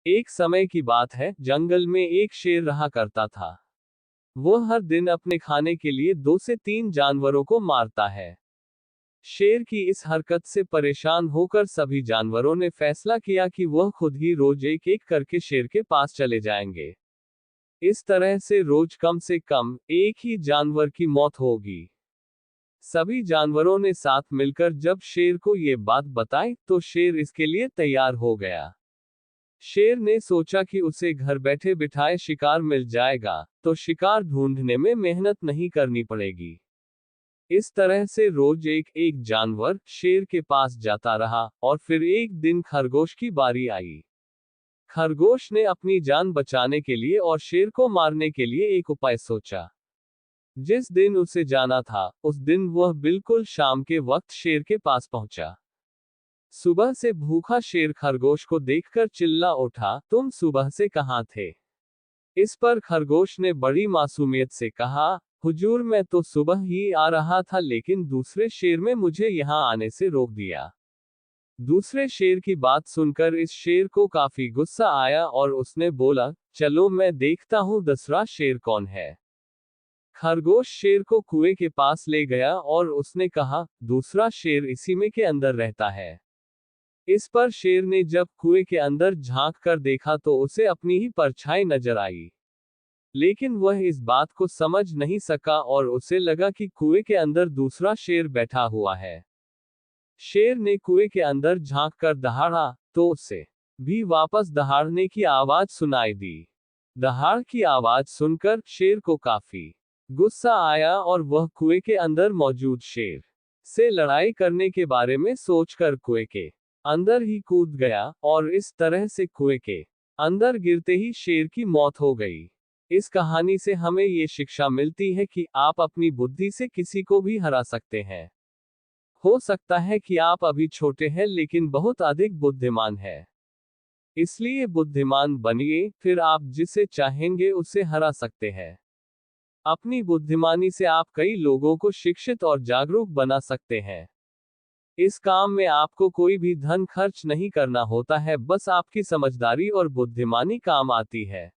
एक समय की बात है, जंगल में एक शेर रहा करता था। वह हर दिन अपने खाने के लिए 2 से 3 जानवरों को मारता है। शेर की इस हरकत से परेशान होकर सभी जानवरों ने फैसला किया कि वह खुद ही रोज एक एक करके शेर के पास चले जाएंगे। इस तरह से कम एक ही जानवर की मौत होगी। सभी जानवरों ने साथ मिलकर जब शेर को ये बात बताई तो शेर इसके लिए तैयार हो गया। शेर ने सोचा कि उसे घर बैठे बिठाए शिकार मिल जाएगा, तो शिकार ढूंढने में मेहनत नहीं करनी पड़ेगी। इस तरह से रोज एक एक जानवर शेर के पास जाता रहा, और फिर एक दिन खरगोश की बारी आई। खरगोश ने अपनी जान बचाने के लिए और शेर को मारने के लिए एक उपाय सोचा। जिस दिन उसे जाना था, उस दिन वह बिल्कुल शाम के वक्त शेर के पास पहुंचा। सुबह से भूखा शेर खरगोश को देखकर चिल्ला उठा, तुम सुबह से कहाँ थे? इस पर खरगोश ने बड़ी मासूमियत से कहा, हुजूर मैं तो सुबह ही आ रहा था, लेकिन दूसरे शेर में मुझे यहाँ आने से रोक दिया। दूसरे शेर की बात सुनकर इस शेर को काफी गुस्सा आया और उसने बोला, चलो मैं देखता हूँ दूसरा शेर कौन है। खरगोश शेर को कुएं के पास ले गया और उसने कहा, दूसरा शेर इसी में के अंदर रहता है। इस पर शेर ने जब कुएं के अंदर झांक कर देखा तो उसे अपनी ही परछाई नजर आई। लेकिन वह इस बात को समझ नहीं सका और उसे लगा कि कुएं के अंदर दूसरा शेर बैठा हुआ है। शेर ने कुएं के अंदर झांक कर दहाड़ा, तो उसे भी वापस दहाड़ने की आवाज सुनाई दी। दहाड़ की आवाज सुनकर शेर को काफी गुस्सा आया और वह कुएं के अंदर मौजूद शेर से लड़ाई करने के बारे में सोचकर कुएं के अंदर ही कूद गया, और इस तरह से कुएं के अंदर गिरते ही शेर की मौत हो गई। इस कहानी से हमें ये शिक्षा मिलती है कि आप अपनी बुद्धि से किसी को भी हरा सकते हैं। हो सकता है कि आप अभी छोटे हैं, लेकिन बहुत अधिक बुद्धिमान हैं। इसलिए बुद्धिमान बनिए, फिर आप जिसे चाहेंगे उसे हरा सकते हैं। अपनी बुद्धिमानी से आप कई लोगों को शिक्षित और जागरूक बना सकते हैं। इस काम में आपको कोई भी धन खर्च नहीं करना होता है, बस आपकी समझदारी और बुद्धिमानी काम आती है।